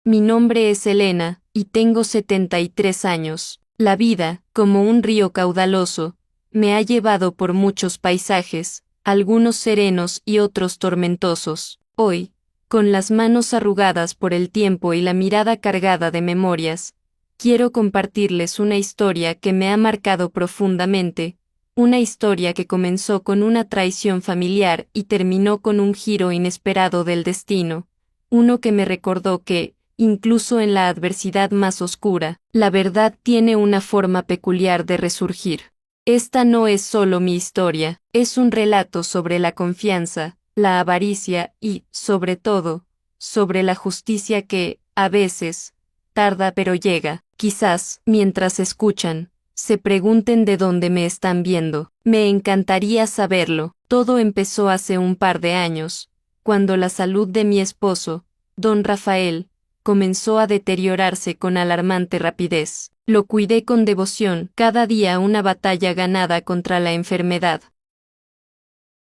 Mi nombre es Elena, y tengo 73 años. La vida, como un río caudaloso, me ha llevado por muchos paisajes, algunos serenos y otros tormentosos. Hoy, con las manos arrugadas por el tiempo y la mirada cargada de memorias, quiero compartirles una historia que me ha marcado profundamente, una historia que comenzó con una traición familiar y terminó con un giro inesperado del destino, uno que me recordó que, incluso en la adversidad más oscura, la verdad tiene una forma peculiar de resurgir. Esta no es solo mi historia, es un relato sobre la confianza, la avaricia y, sobre todo, sobre la justicia que, a veces, tarda pero llega. Quizás, mientras escuchan, se pregunten de dónde me están viendo. Me encantaría saberlo. Todo empezó hace un par de años, cuando la salud de mi esposo, don Rafael, comenzó a deteriorarse con alarmante rapidez. Lo cuidé con devoción, cada día una batalla ganada contra la enfermedad.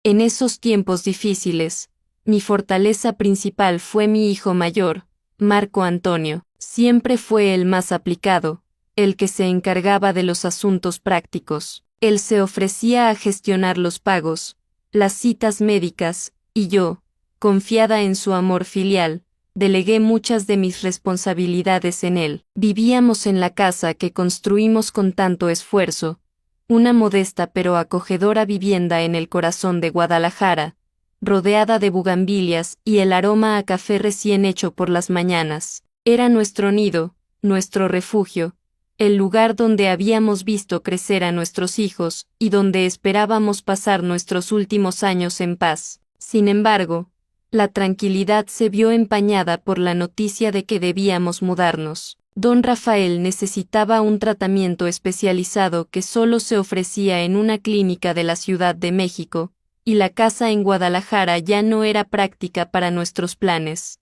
En esos tiempos difíciles, mi fortaleza principal fue mi hijo mayor, Marco Antonio. Siempre fue el más aplicado, el que se encargaba de los asuntos prácticos. Él se ofrecía a gestionar los pagos, las citas médicas, y yo, confiada en su amor filial, delegué muchas de mis responsabilidades en él. Vivíamos en la casa que construimos con tanto esfuerzo, una modesta pero acogedora vivienda en el corazón de Guadalajara, rodeada de bugambilias y el aroma a café recién hecho por las mañanas. Era nuestro nido, nuestro refugio, el lugar donde habíamos visto crecer a nuestros hijos y donde esperábamos pasar nuestros últimos años en paz. Sin embargo, la tranquilidad se vio empañada por la noticia de que debíamos mudarnos. Don Rafael necesitaba un tratamiento especializado que solo se ofrecía en una clínica de la Ciudad de México, y la casa en Guadalajara ya no era práctica para nuestros planes.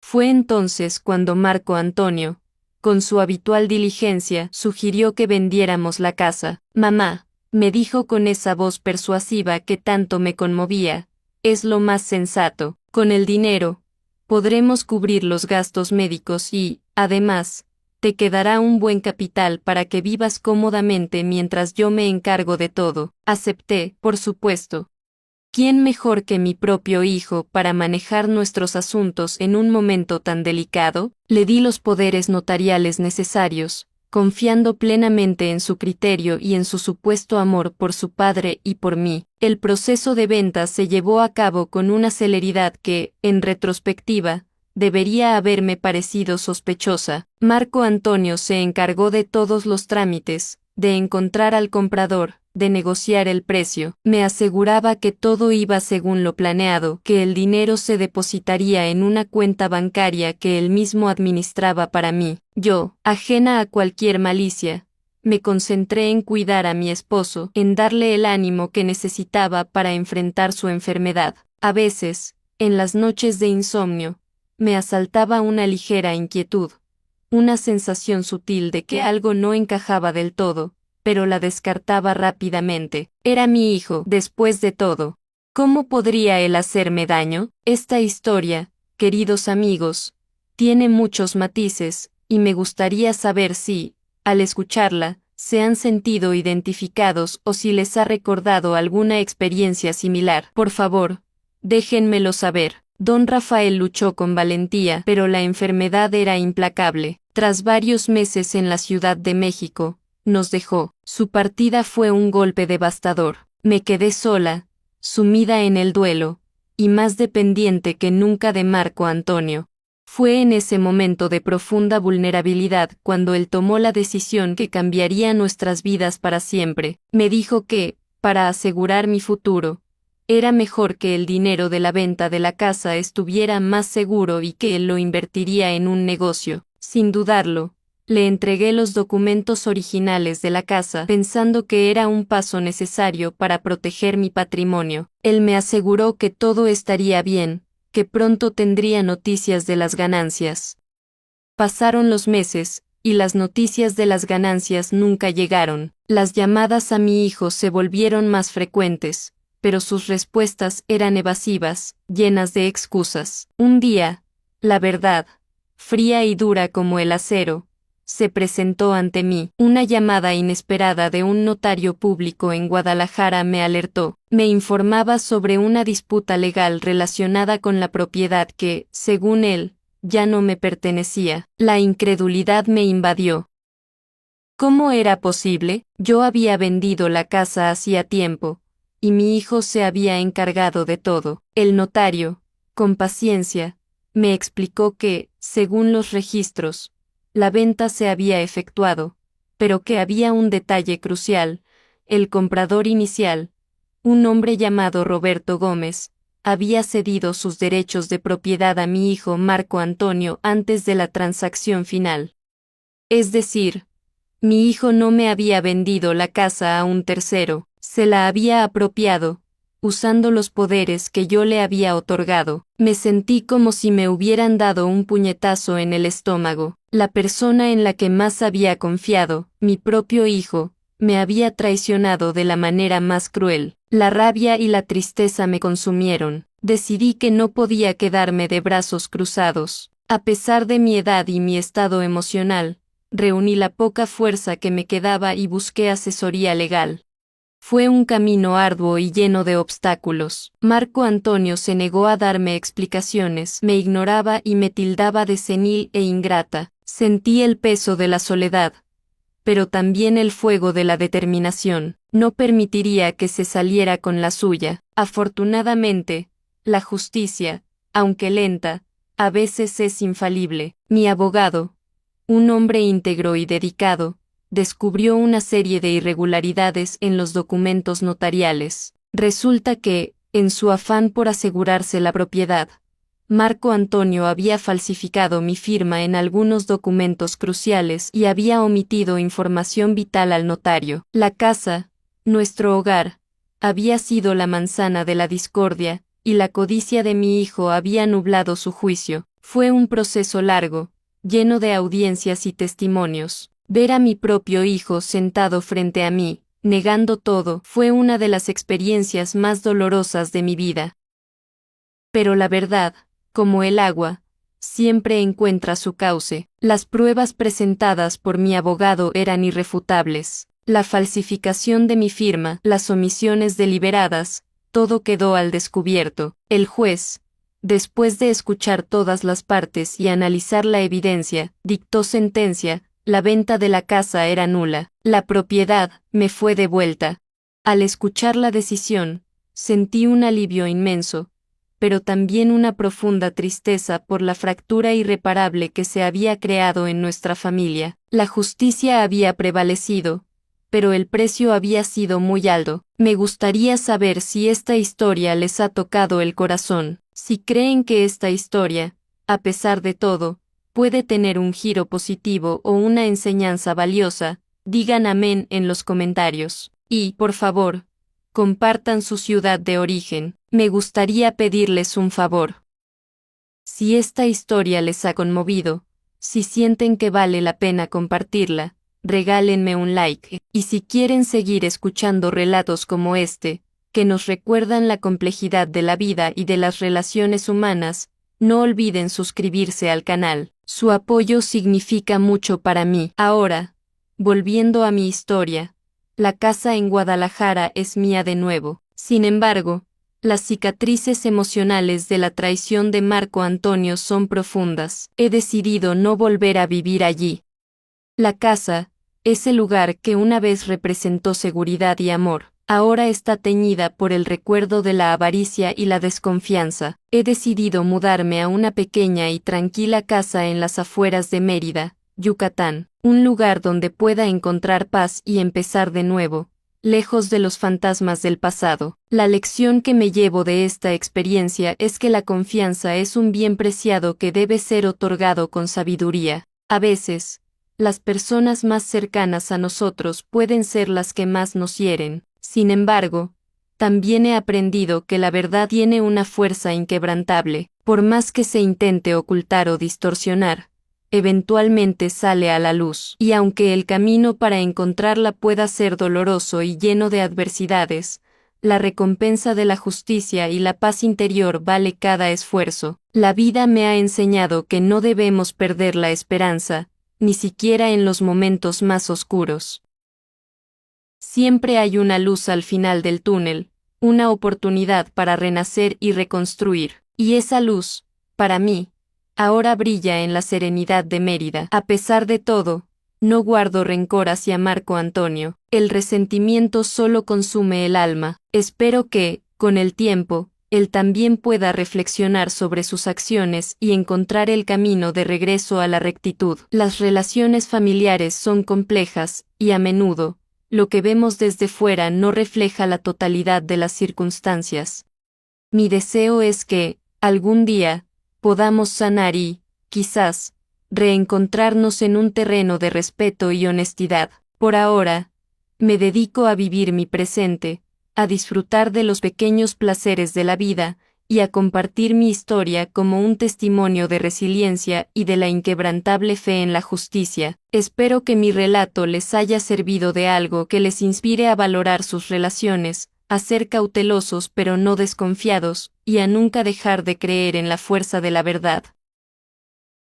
Fue entonces cuando Marco Antonio, con su habitual diligencia, sugirió que vendiéramos la casa. Mamá, me dijo con esa voz persuasiva que tanto me conmovía, es lo más sensato. Con el dinero, podremos cubrir los gastos médicos y, además, te quedará un buen capital para que vivas cómodamente mientras yo me encargo de todo. Acepté, por supuesto. ¿Quién mejor que mi propio hijo para manejar nuestros asuntos en un momento tan delicado? Le di los poderes notariales necesarios, confiando plenamente en su criterio y en su supuesto amor por su padre y por mí. El proceso de venta se llevó a cabo con una celeridad que, en retrospectiva, debería haberme parecido sospechosa. Marco Antonio se encargó de todos los trámites, de encontrar al comprador, de negociar el precio. Me aseguraba que todo iba según lo planeado, que el dinero se depositaría en una cuenta bancaria que él mismo administraba para mí. Yo, ajena a cualquier malicia, me concentré en cuidar a mi esposo, en darle el ánimo que necesitaba para enfrentar su enfermedad. A veces, en las noches de insomnio, me asaltaba una ligera inquietud, una sensación sutil de que algo no encajaba del todo, pero la descartaba rápidamente. Era mi hijo, después de todo. ¿Cómo podría él hacerme daño? Esta historia, queridos amigos, tiene muchos matices, y me gustaría saber si, al escucharla, se han sentido identificados o si les ha recordado alguna experiencia similar. Por favor, déjenmelo saber. Don Rafael luchó con valentía, pero la enfermedad era implacable. Tras varios meses en la Ciudad de México, nos dejó. Su partida fue un golpe devastador. Me quedé sola, sumida en el duelo, y más dependiente que nunca de Marco Antonio. Fue en ese momento de profunda vulnerabilidad cuando él tomó la decisión que cambiaría nuestras vidas para siempre. Me dijo que, para asegurar mi futuro, era mejor que el dinero de la venta de la casa estuviera más seguro y que él lo invertiría en un negocio. Sin dudarlo, le entregué los documentos originales de la casa pensando que era un paso necesario para proteger mi patrimonio. Él me aseguró que todo estaría bien, que pronto tendría noticias de las ganancias. Pasaron los meses, y las noticias de las ganancias nunca llegaron. Las llamadas a mi hijo se volvieron más frecuentes, pero sus respuestas eran evasivas, llenas de excusas. Un día, la verdad, fría y dura como el acero, se presentó ante mí. Una llamada inesperada de un notario público en Guadalajara me alertó. Me informaba sobre una disputa legal relacionada con la propiedad que, según él, ya no me pertenecía. La incredulidad me invadió. ¿Cómo era posible? Yo había vendido la casa hacía tiempo, y mi hijo se había encargado de todo. El notario, con paciencia, me explicó que, según los registros, la venta se había efectuado, pero que había un detalle crucial: el comprador inicial, un hombre llamado Roberto Gómez, había cedido sus derechos de propiedad a mi hijo Marco Antonio antes de la transacción final. Es decir, mi hijo no me había vendido la casa a un tercero, se la había apropiado, usando los poderes que yo le había otorgado. Me sentí como si me hubieran dado un puñetazo en el estómago. La persona en la que más había confiado, mi propio hijo, me había traicionado de la manera más cruel. La rabia y la tristeza me consumieron. Decidí que no podía quedarme de brazos cruzados. A pesar de mi edad y mi estado emocional, reuní la poca fuerza que me quedaba y busqué asesoría legal. Fue un camino arduo y lleno de obstáculos. Marco Antonio se negó a darme explicaciones, me ignoraba y me tildaba de senil e ingrata. Sentí el peso de la soledad, pero también el fuego de la determinación. No permitiría que se saliera con la suya. Afortunadamente, la justicia, aunque lenta, a veces es infalible. Mi abogado, un hombre íntegro y dedicado, descubrió una serie de irregularidades en los documentos notariales. Resulta que, en su afán por asegurarse la propiedad, Marco Antonio había falsificado mi firma en algunos documentos cruciales y había omitido información vital al notario. La casa, nuestro hogar, había sido la manzana de la discordia, y la codicia de mi hijo había nublado su juicio. Fue un proceso largo, lleno de audiencias y testimonios. Ver a mi propio hijo sentado frente a mí, negando todo, fue una de las experiencias más dolorosas de mi vida. Pero la verdad, como el agua, siempre encuentra su cauce. Las pruebas presentadas por mi abogado eran irrefutables. La falsificación de mi firma, las omisiones deliberadas, todo quedó al descubierto. El juez, después de escuchar todas las partes y analizar la evidencia, dictó sentencia: la venta de la casa era nula. La propiedad me fue devuelta. Al escuchar la decisión, sentí un alivio inmenso, pero también una profunda tristeza por la fractura irreparable que se había creado en nuestra familia. La justicia había prevalecido, pero el precio había sido muy alto. Me gustaría saber si esta historia les ha tocado el corazón. Si creen que esta historia, a pesar de todo, puede tener un giro positivo o una enseñanza valiosa, digan amén en los comentarios. Y, por favor, compartan su ciudad de origen. Me gustaría pedirles un favor. Si esta historia les ha conmovido, si sienten que vale la pena compartirla, regálenme un like. Y si quieren seguir escuchando relatos como este, que nos recuerdan la complejidad de la vida y de las relaciones humanas, no olviden suscribirse al canal. Su apoyo significa mucho para mí. Ahora, volviendo a mi historia, la casa en Guadalajara es mía de nuevo. Sin embargo, las cicatrices emocionales de la traición de Marco Antonio son profundas. He decidido no volver a vivir allí. La casa, ese lugar que una vez representó seguridad y amor, ahora está teñida por el recuerdo de la avaricia y la desconfianza. He decidido mudarme a una pequeña y tranquila casa en las afueras de Mérida, Yucatán, un lugar donde pueda encontrar paz y empezar de nuevo, lejos de los fantasmas del pasado. La lección que me llevo de esta experiencia es que la confianza es un bien preciado que debe ser otorgado con sabiduría. A veces, las personas más cercanas a nosotros pueden ser las que más nos hieren. Sin embargo, también he aprendido que la verdad tiene una fuerza inquebrantable. Por más que se intente ocultar o distorsionar, eventualmente sale a la luz. Y aunque el camino para encontrarla pueda ser doloroso y lleno de adversidades, la recompensa de la justicia y la paz interior vale cada esfuerzo. La vida me ha enseñado que no debemos perder la esperanza, ni siquiera en los momentos más oscuros. Siempre hay una luz al final del túnel, una oportunidad para renacer y reconstruir. Y esa luz, para mí, ahora brilla en la serenidad de Mérida. A pesar de todo, no guardo rencor hacia Marco Antonio. El resentimiento solo consume el alma. Espero que, con el tiempo, él también pueda reflexionar sobre sus acciones y encontrar el camino de regreso a la rectitud. Las relaciones familiares son complejas, y a menudo, lo que vemos desde fuera no refleja la totalidad de las circunstancias. Mi deseo es que, algún día, podamos sanar y, quizás, reencontrarnos en un terreno de respeto y honestidad. Por ahora, me dedico a vivir mi presente, a disfrutar de los pequeños placeres de la vida, y a compartir mi historia como un testimonio de resiliencia y de la inquebrantable fe en la justicia. Espero que mi relato les haya servido de algo que les inspire a valorar sus relaciones, a ser cautelosos pero no desconfiados, y a nunca dejar de creer en la fuerza de la verdad.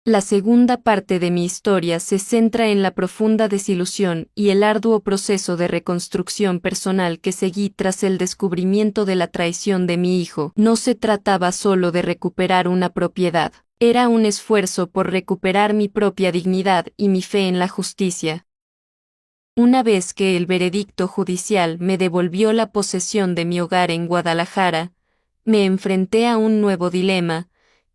La segunda parte de mi historia se centra en la profunda desilusión y el arduo proceso de reconstrucción personal que seguí tras el descubrimiento de la traición de mi hijo. No se trataba solo de recuperar una propiedad, era un esfuerzo por recuperar mi propia dignidad y mi fe en la justicia. Una vez que el veredicto judicial me devolvió la posesión de mi hogar en Guadalajara, me enfrenté a un nuevo dilema: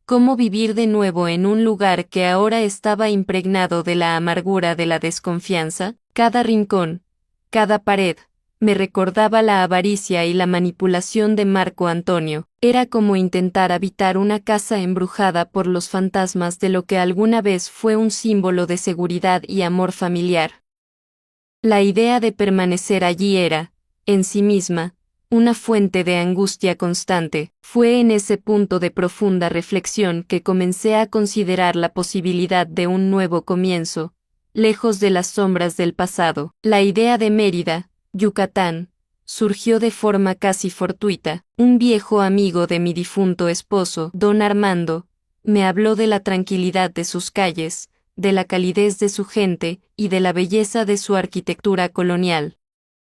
cómo vivir de nuevo en un lugar que ahora estaba impregnado de la amargura de la desconfianza. Cada rincón, cada pared, me recordaba la avaricia y la manipulación de Marco Antonio. Era como intentar habitar una casa embrujada por los fantasmas de lo que alguna vez fue un símbolo de seguridad y amor familiar. La idea de permanecer allí era, en sí misma, una fuente de angustia constante. Fue en ese punto de profunda reflexión que comencé a considerar la posibilidad de un nuevo comienzo, lejos de las sombras del pasado. La idea de Mérida, Yucatán, surgió de forma casi fortuita. Un viejo amigo de mi difunto esposo, don Armando, me habló de la tranquilidad de sus calles, de la calidez de su gente y de la belleza de su arquitectura colonial.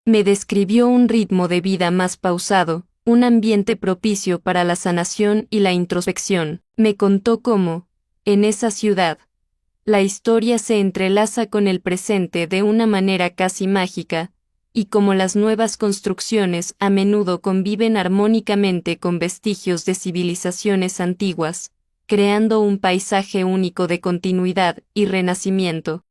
Me describió un ritmo de vida más pausado, un ambiente propicio para la sanación y la introspección. Me contó cómo, en esa ciudad, la historia se entrelaza con el presente de una manera casi mágica, y cómo las nuevas construcciones a menudo conviven armónicamente con vestigios de civilizaciones antiguas, creando un paisaje único de continuidad y renacimiento.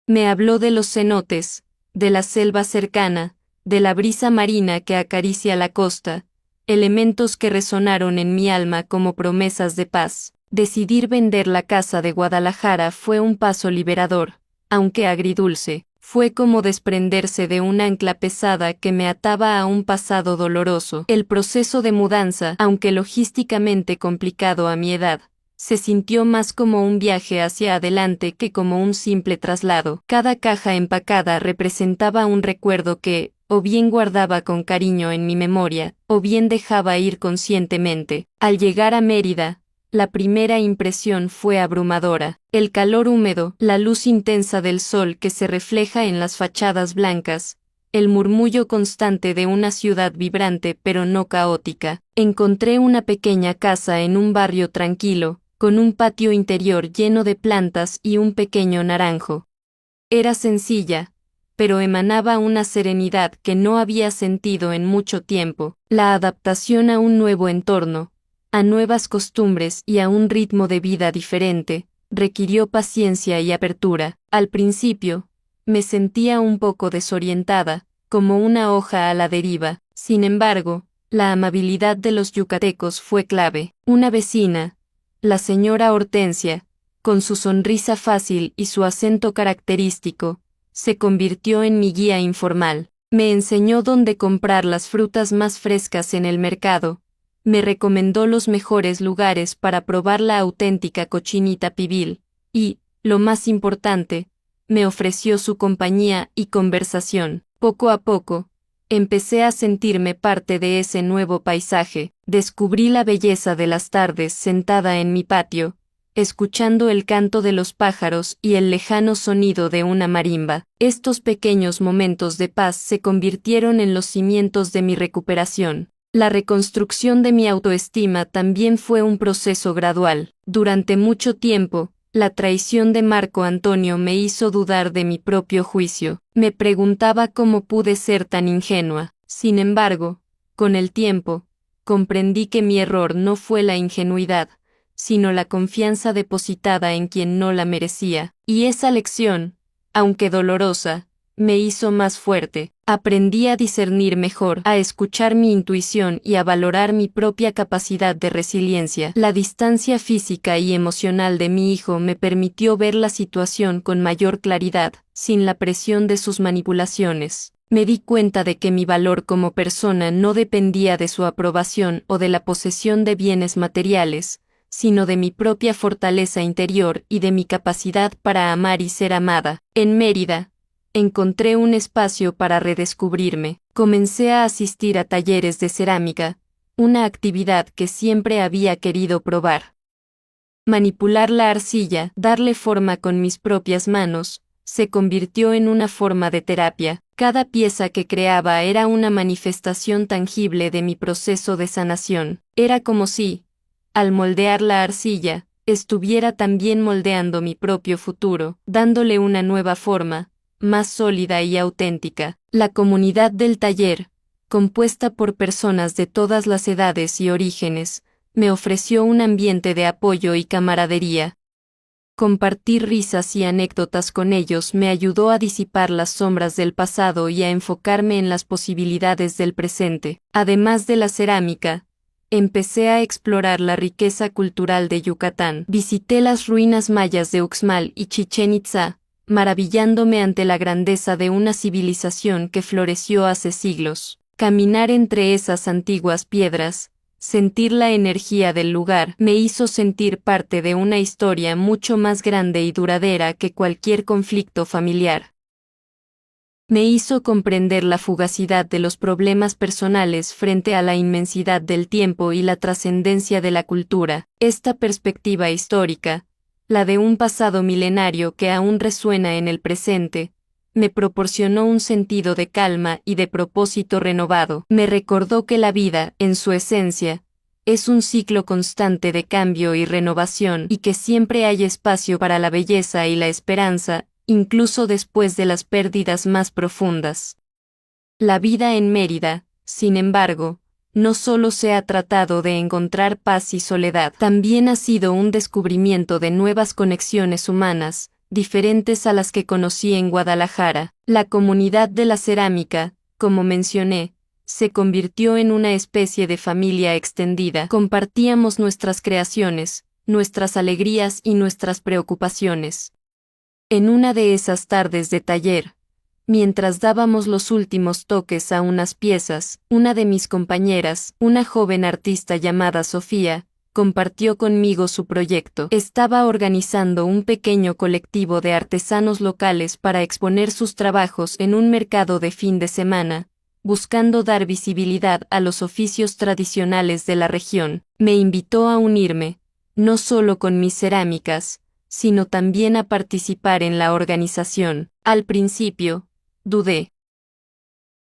Me habló de los cenotes, de la selva cercana, de la brisa marina que acaricia la costa, elementos que resonaron en mi alma como promesas de paz. Decidir vender la casa de Guadalajara fue un paso liberador, aunque agridulce. Fue como desprenderse de un ancla pesada que me ataba a un pasado doloroso. El proceso de mudanza, aunque logísticamente complicado a mi edad, se sintió más como un viaje hacia adelante que como un simple traslado. Cada caja empacada representaba un recuerdo que, o bien guardaba con cariño en mi memoria, o bien dejaba ir conscientemente. Al llegar a Mérida, la primera impresión fue abrumadora. El calor húmedo, la luz intensa del sol que se refleja en las fachadas blancas, el murmullo constante de una ciudad vibrante pero no caótica. Encontré una pequeña casa en un barrio tranquilo, con un patio interior lleno de plantas y un pequeño naranjo. Era sencilla, pero emanaba una serenidad que no había sentido en mucho tiempo. La adaptación a un nuevo entorno, a nuevas costumbres y a un ritmo de vida diferente, requirió paciencia y apertura. Al principio, me sentía un poco desorientada, como una hoja a la deriva. Sin embargo, la amabilidad de los yucatecos fue clave. Una vecina, la señora Hortensia, con su sonrisa fácil y su acento característico, se convirtió en mi guía informal. Me enseñó dónde comprar las frutas más frescas en el mercado, me recomendó los mejores lugares para probar la auténtica cochinita pibil, y, lo más importante, me ofreció su compañía y conversación. Poco a poco, Empecé a sentirme parte de ese nuevo paisaje. Descubrí la belleza de las tardes sentada en mi patio, escuchando el canto de los pájaros y el lejano sonido de una marimba. Estos pequeños momentos de paz se convirtieron en los cimientos de mi recuperación. La reconstrucción de mi autoestima también fue un proceso gradual. Durante mucho tiempo, la traición de Marco Antonio me hizo dudar de mi propio juicio. Me preguntaba cómo pude ser tan ingenua. Sin embargo, con el tiempo, comprendí que mi error no fue la ingenuidad, sino la confianza depositada en quien no la merecía. Y esa lección, aunque dolorosa, me hizo más fuerte. Aprendí a discernir mejor, a escuchar mi intuición y a valorar mi propia capacidad de resiliencia. La distancia física y emocional de mi hijo me permitió ver la situación con mayor claridad, sin la presión de sus manipulaciones. Me di cuenta de que mi valor como persona no dependía de su aprobación o de la posesión de bienes materiales, sino de mi propia fortaleza interior y de mi capacidad para amar y ser amada. En Mérida, encontré un espacio para redescubrirme. Comencé a asistir a talleres de cerámica, una actividad que siempre había querido probar. Manipular la arcilla, darle forma con mis propias manos, se convirtió en una forma de terapia. Cada pieza que creaba era una manifestación tangible de mi proceso de sanación. Era como si, al moldear la arcilla, estuviera también moldeando mi propio futuro, dándole una nueva forma, más sólida y auténtica. La comunidad del taller, compuesta por personas de todas las edades y orígenes, me ofreció un ambiente de apoyo y camaradería. Compartir risas y anécdotas con ellos me ayudó a disipar las sombras del pasado y a enfocarme en las posibilidades del presente. Además de la cerámica, empecé a explorar la riqueza cultural de Yucatán. Visité las ruinas mayas de Uxmal y Chichén Itzá, maravillándome ante la grandeza de una civilización que floreció hace siglos. Caminar entre esas antiguas piedras, sentir la energía del lugar, me hizo sentir parte de una historia mucho más grande y duradera que cualquier conflicto familiar. Me hizo comprender la fugacidad de los problemas personales frente a la inmensidad del tiempo y la trascendencia de la cultura. Esta perspectiva histórica, la de un pasado milenario que aún resuena en el presente, me proporcionó un sentido de calma y de propósito renovado. Me recordó que la vida, en su esencia, es un ciclo constante de cambio y renovación y que siempre hay espacio para la belleza y la esperanza, incluso después de las pérdidas más profundas. La vida en Mérida, sin embargo, no solo se ha tratado de encontrar paz y soledad, también ha sido un descubrimiento de nuevas conexiones humanas, diferentes a las que conocí en Guadalajara. La comunidad de la cerámica, como mencioné, se convirtió en una especie de familia extendida. Compartíamos nuestras creaciones, nuestras alegrías y nuestras preocupaciones. En una de esas tardes de taller, mientras dábamos los últimos toques a unas piezas, una de mis compañeras, una joven artista llamada Sofía, compartió conmigo su proyecto. Estaba organizando un pequeño colectivo de artesanos locales para exponer sus trabajos en un mercado de fin de semana, buscando dar visibilidad a los oficios tradicionales de la región. Me invitó a unirme, no solo con mis cerámicas, sino también a participar en la organización. Al principio, dudé.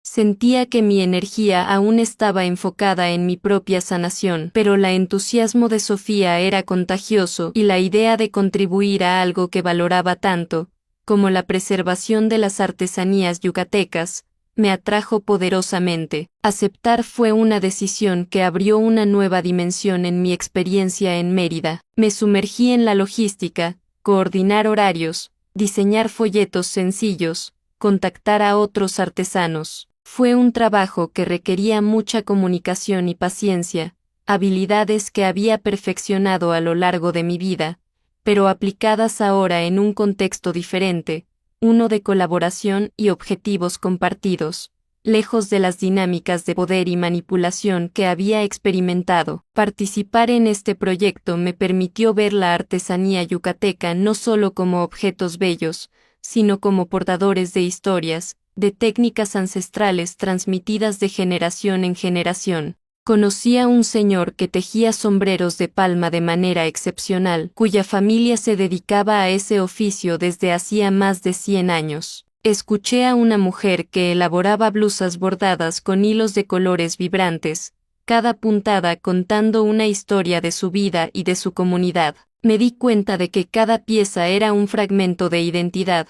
Sentía que mi energía aún estaba enfocada en mi propia sanación, pero el entusiasmo de Sofía era contagioso y la idea de contribuir a algo que valoraba tanto, como la preservación de las artesanías yucatecas, me atrajo poderosamente. Aceptar fue una decisión que abrió una nueva dimensión en mi experiencia en Mérida. Me sumergí en la logística, coordinar horarios, diseñar folletos sencillos, contactar a otros artesanos. Fue un trabajo que requería mucha comunicación y paciencia, habilidades que había perfeccionado a lo largo de mi vida, pero aplicadas ahora en un contexto diferente, uno de colaboración y objetivos compartidos, lejos de las dinámicas de poder y manipulación que había experimentado. Participar en este proyecto me permitió ver la artesanía yucateca no solo como objetos bellos, sino como portadores de historias, de técnicas ancestrales transmitidas de generación en generación. Conocí a un señor que tejía sombreros de palma de manera excepcional, cuya familia se dedicaba a ese oficio desde hacía más de 100 años. Escuché a una mujer que elaboraba blusas bordadas con hilos de colores vibrantes, cada puntada contando una historia de su vida y de su comunidad. Me di cuenta de que cada pieza era un fragmento de identidad,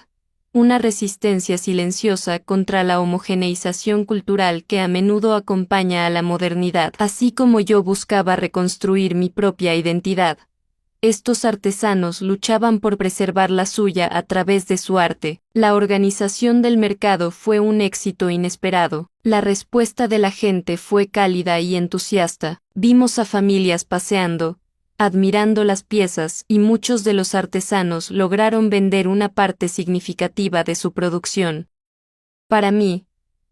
una resistencia silenciosa contra la homogeneización cultural que a menudo acompaña a la modernidad. Así como yo buscaba reconstruir mi propia identidad, estos artesanos luchaban por preservar la suya a través de su arte. La organización del mercado fue un éxito inesperado. La respuesta de la gente fue cálida y entusiasta. Vimos a familias paseando, admirando las piezas, y muchos de los artesanos lograron vender una parte significativa de su producción. Para mí,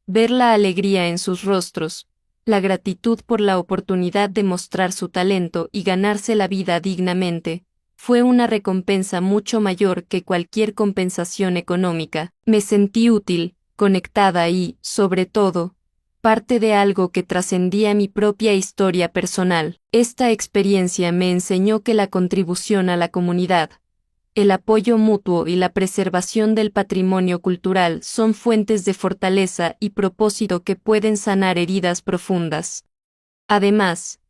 ver la alegría en sus rostros, la gratitud por la oportunidad de mostrar su talento y ganarse la vida dignamente, fue una recompensa mucho mayor que cualquier compensación económica. Me sentí útil, conectada y, sobre todo, parte de algo que trascendía mi propia historia personal. Esta experiencia me enseñó que la contribución a la comunidad, el apoyo mutuo y la preservación del patrimonio cultural son fuentes de fortaleza y propósito que pueden sanar heridas profundas. Además,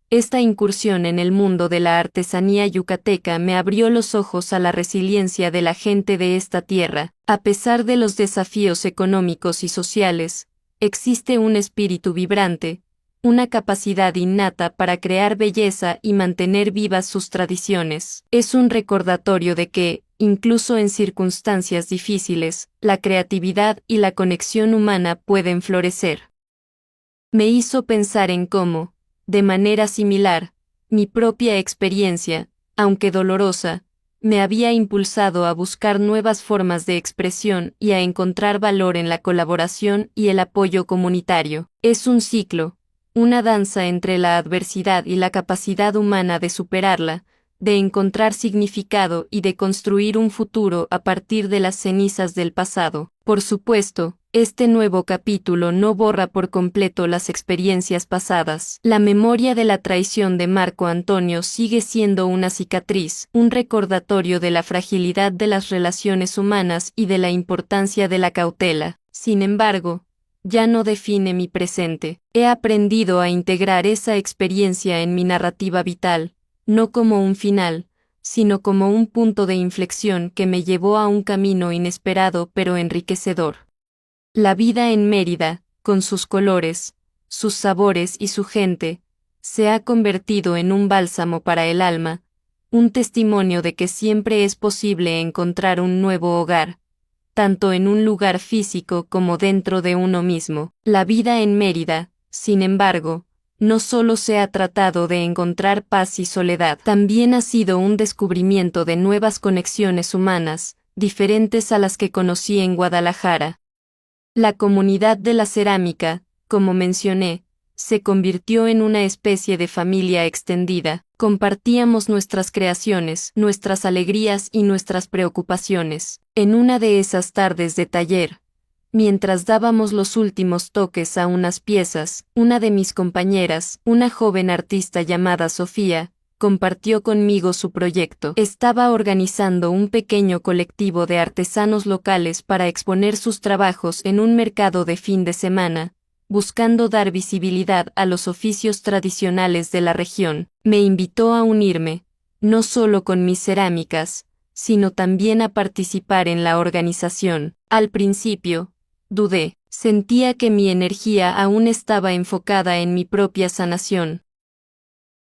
esta incursión en el mundo de la artesanía yucateca me abrió los ojos a la resiliencia de la gente de esta tierra. A pesar de los desafíos económicos y sociales, existe un espíritu vibrante, una capacidad innata para crear belleza y mantener vivas sus tradiciones. Es un recordatorio de que, incluso en circunstancias difíciles, la creatividad y la conexión humana pueden florecer. Me hizo pensar en cómo, de manera similar, mi propia experiencia, aunque dolorosa, me había impulsado a buscar nuevas formas de expresión y a encontrar valor en la colaboración y el apoyo comunitario. Es un ciclo, una danza entre la adversidad y la capacidad humana de superarla, de encontrar significado y de construir un futuro a partir de las cenizas del pasado. Por supuesto, este nuevo capítulo no borra por completo las experiencias pasadas. La memoria de la traición de Marco Antonio sigue siendo una cicatriz, un recordatorio de la fragilidad de las relaciones humanas y de la importancia de la cautela. Sin embargo, ya no define mi presente. He aprendido a integrar esa experiencia en mi narrativa vital, no como un final, sino como un punto de inflexión que me llevó a un camino inesperado pero enriquecedor. La vida en Mérida, con sus colores, sus sabores y su gente, se ha convertido en un bálsamo para el alma, un testimonio de que siempre es posible encontrar un nuevo hogar, tanto en un lugar físico como dentro de uno mismo. La vida en Mérida, sin embargo, no solo se ha tratado de encontrar paz y soledad, también ha sido un descubrimiento de nuevas conexiones humanas, diferentes a las que conocí en Guadalajara. La comunidad de la cerámica, como mencioné, se convirtió en una especie de familia extendida. Compartíamos nuestras creaciones, nuestras alegrías y nuestras preocupaciones. En una de esas tardes de taller, mientras dábamos los últimos toques a unas piezas, una de mis compañeras, una joven artista llamada Sofía, compartió conmigo su proyecto. Estaba organizando un pequeño colectivo de artesanos locales para exponer sus trabajos en un mercado de fin de semana, buscando dar visibilidad a los oficios tradicionales de la región. Me invitó a unirme, no solo con mis cerámicas, sino también a participar en la organización. Al principio, dudé, sentía que mi energía aún estaba enfocada en mi propia sanación.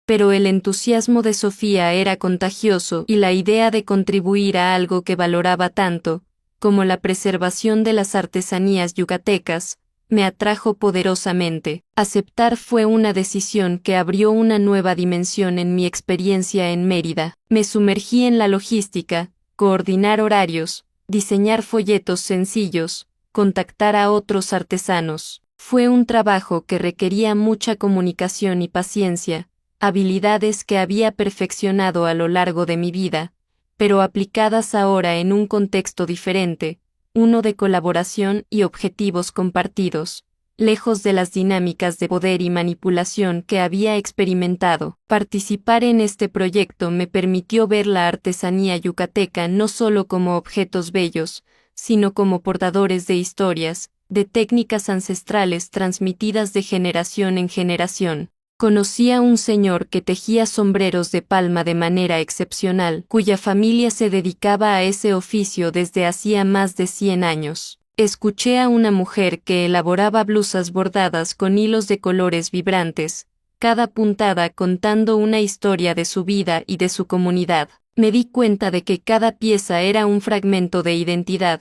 Pero el entusiasmo de Sofía era contagioso y la idea de contribuir a algo que valoraba tanto, como la preservación de las artesanías yucatecas, me atrajo poderosamente. Aceptar fue una decisión que abrió una nueva dimensión en mi experiencia en Mérida. Me sumergí en la logística, coordinar horarios, diseñar folletos sencillos, contactar a otros artesanos. Fue un trabajo que requería mucha comunicación y paciencia, habilidades que había perfeccionado a lo largo de mi vida, pero aplicadas ahora en un contexto diferente, uno de colaboración y objetivos compartidos, lejos de las dinámicas de poder y manipulación que había experimentado. Participar en este proyecto me permitió ver la artesanía yucateca no solo como objetos bellos, sino como portadores de historias, de técnicas ancestrales transmitidas de generación en generación. Conocí a un señor que tejía sombreros de palma de manera excepcional, cuya familia se dedicaba a ese oficio desde hacía más de 100 años. Escuché a una mujer que elaboraba blusas bordadas con hilos de colores vibrantes, cada puntada contando una historia de su vida y de su comunidad. Me di cuenta de que cada pieza era un fragmento de identidad,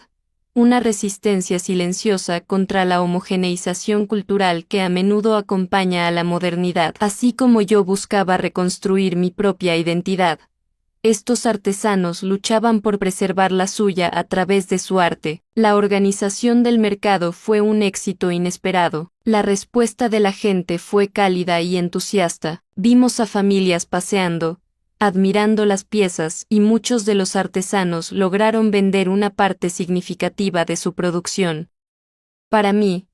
una resistencia silenciosa contra la homogeneización cultural que a menudo acompaña a la modernidad. Así como yo buscaba reconstruir mi propia identidad, estos artesanos luchaban por preservar la suya a través de su arte. La organización del mercado fue un éxito inesperado. La respuesta de la gente fue cálida y entusiasta. Vimos a familias paseando, admirando las piezas, y muchos de los artesanos lograron vender una parte significativa de su producción. Para mí,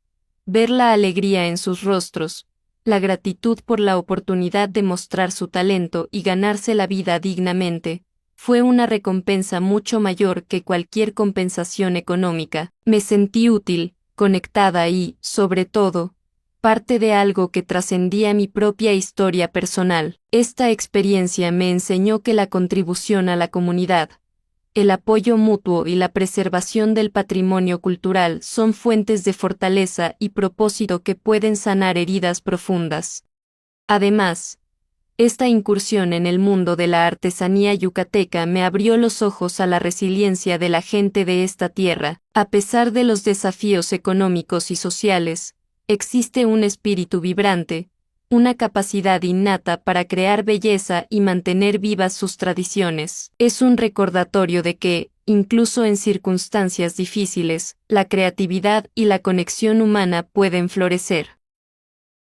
ver la alegría en sus rostros, la gratitud por la oportunidad de mostrar su talento y ganarse la vida dignamente, fue una recompensa mucho mayor que cualquier compensación económica. Me sentí útil, conectada y, sobre todo, parte de algo que trascendía mi propia historia personal. Esta experiencia me enseñó que la contribución a la comunidad, el apoyo mutuo y la preservación del patrimonio cultural son fuentes de fortaleza y propósito que pueden sanar heridas profundas. Además, esta incursión en el mundo de la artesanía yucateca me abrió los ojos a la resiliencia de la gente de esta tierra. A pesar de los desafíos económicos y sociales, existe un espíritu vibrante, una capacidad innata para crear belleza y mantener vivas sus tradiciones. Es un recordatorio de que, incluso en circunstancias difíciles, la creatividad y la conexión humana pueden florecer.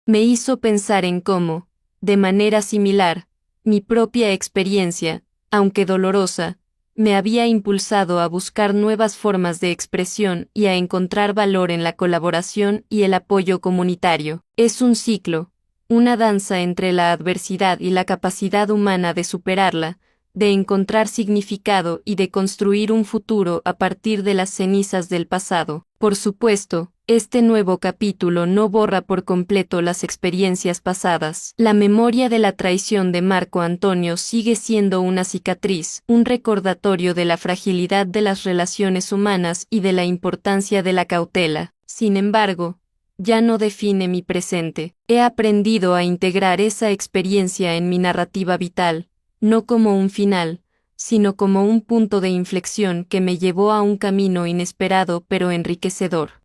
Me hizo pensar en cómo, de manera similar, mi propia experiencia, aunque dolorosa, me había impulsado a buscar nuevas formas de expresión y a encontrar valor en la colaboración y el apoyo comunitario. Es un ciclo, una danza entre la adversidad y la capacidad humana de superarla, de encontrar significado y de construir un futuro a partir de las cenizas del pasado. Por supuesto, este nuevo capítulo no borra por completo las experiencias pasadas. La memoria de la traición de Marco Antonio sigue siendo una cicatriz, un recordatorio de la fragilidad de las relaciones humanas y de la importancia de la cautela. Sin embargo, ya no define mi presente. He aprendido a integrar esa experiencia en mi narrativa vital, no como un final, sino como un punto de inflexión que me llevó a un camino inesperado pero enriquecedor.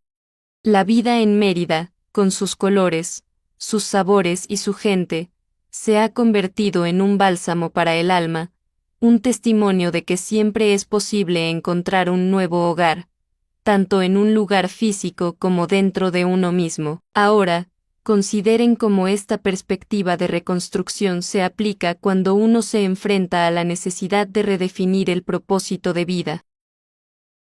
La vida en Mérida, con sus colores, sus sabores y su gente, se ha convertido en un bálsamo para el alma, un testimonio de que siempre es posible encontrar un nuevo hogar, tanto en un lugar físico como dentro de uno mismo. Ahora, consideren cómo esta perspectiva de reconstrucción se aplica cuando uno se enfrenta a la necesidad de redefinir el propósito de vida.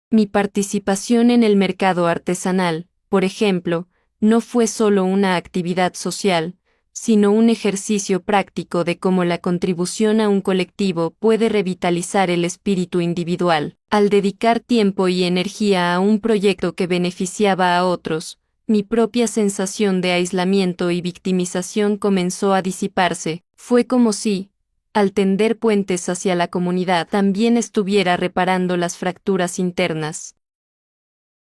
Mi participación en el mercado artesanal, por ejemplo, no fue solo una actividad social, sino un ejercicio práctico de cómo la contribución a un colectivo puede revitalizar el espíritu individual. Al dedicar tiempo y energía a un proyecto que beneficiaba a otros, mi propia sensación de aislamiento y victimización comenzó a disiparse. Fue como si, al tender puentes hacia la comunidad, también estuviera reparando las fracturas internas.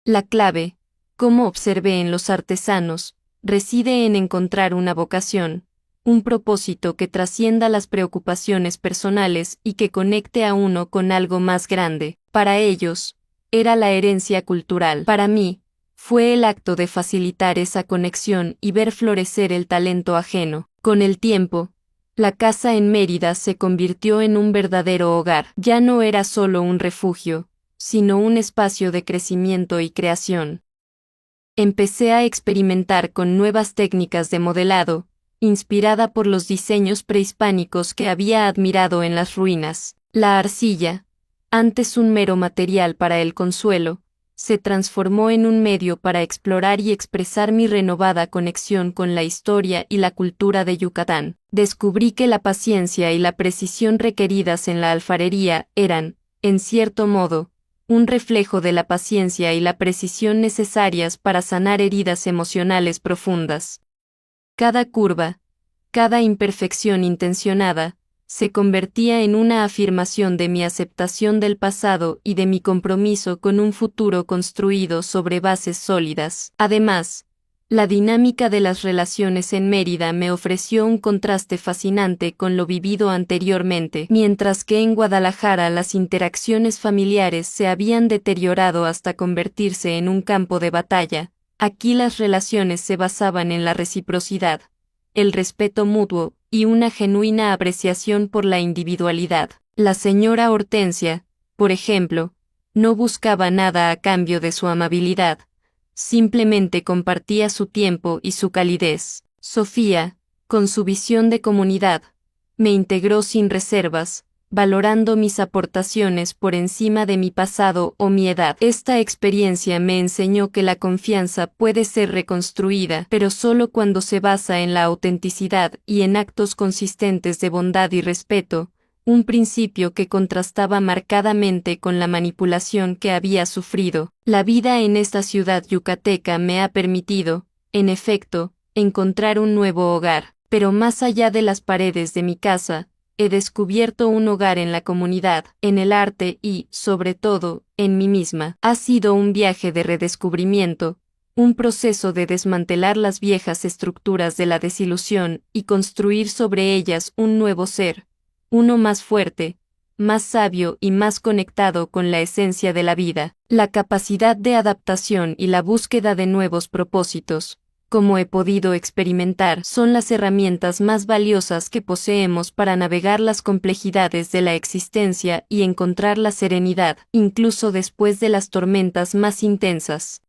La clave, como observé en los artesanos, reside en encontrar una vocación, un propósito que trascienda las preocupaciones personales y que conecte a uno con algo más grande. Para ellos, era la herencia cultural. Para mí, fue el acto de facilitar esa conexión y ver florecer el talento ajeno. Con el tiempo, la casa en Mérida se convirtió en un verdadero hogar. Ya no era solo un refugio, sino un espacio de crecimiento y creación. Empecé a experimentar con nuevas técnicas de modelado, inspirada por los diseños prehispánicos que había admirado en las ruinas. La arcilla, antes un mero material para el consuelo, se transformó en un medio para explorar y expresar mi renovada conexión con la historia y la cultura de Yucatán. Descubrí que la paciencia y la precisión requeridas en la alfarería eran, en cierto modo, un reflejo de la paciencia y la precisión necesarias para sanar heridas emocionales profundas. Cada curva, cada imperfección intencionada, se convertía en una afirmación de mi aceptación del pasado y de mi compromiso con un futuro construido sobre bases sólidas. Además, la dinámica de las relaciones en Mérida me ofreció un contraste fascinante con lo vivido anteriormente, mientras que en Guadalajara las interacciones familiares se habían deteriorado hasta convertirse en un campo de batalla. Aquí las relaciones se basaban en la reciprocidad, el respeto mutuo y una genuina apreciación por la individualidad. La señora Hortensia, por ejemplo, no buscaba nada a cambio de su amabilidad, simplemente compartía su tiempo y su calidez. Sofía, con su visión de comunidad, me integró sin reservas, valorando mis aportaciones por encima de mi pasado o mi edad. Esta experiencia me enseñó que la confianza puede ser reconstruida, pero solo cuando se basa en la autenticidad y en actos consistentes de bondad y respeto, un principio que contrastaba marcadamente con la manipulación que había sufrido. La vida en esta ciudad yucateca me ha permitido, en efecto, encontrar un nuevo hogar, pero más allá de las paredes de mi casa, he descubierto un hogar en la comunidad, en el arte y, sobre todo, en mí misma. Ha sido un viaje de redescubrimiento, un proceso de desmantelar las viejas estructuras de la desilusión y construir sobre ellas un nuevo ser, uno más fuerte, más sabio y más conectado con la esencia de la vida. La capacidad de adaptación y la búsqueda de nuevos propósitos, como he podido experimentar, son las herramientas más valiosas que poseemos para navegar las complejidades de la existencia y encontrar la serenidad, incluso después de las tormentas más intensas.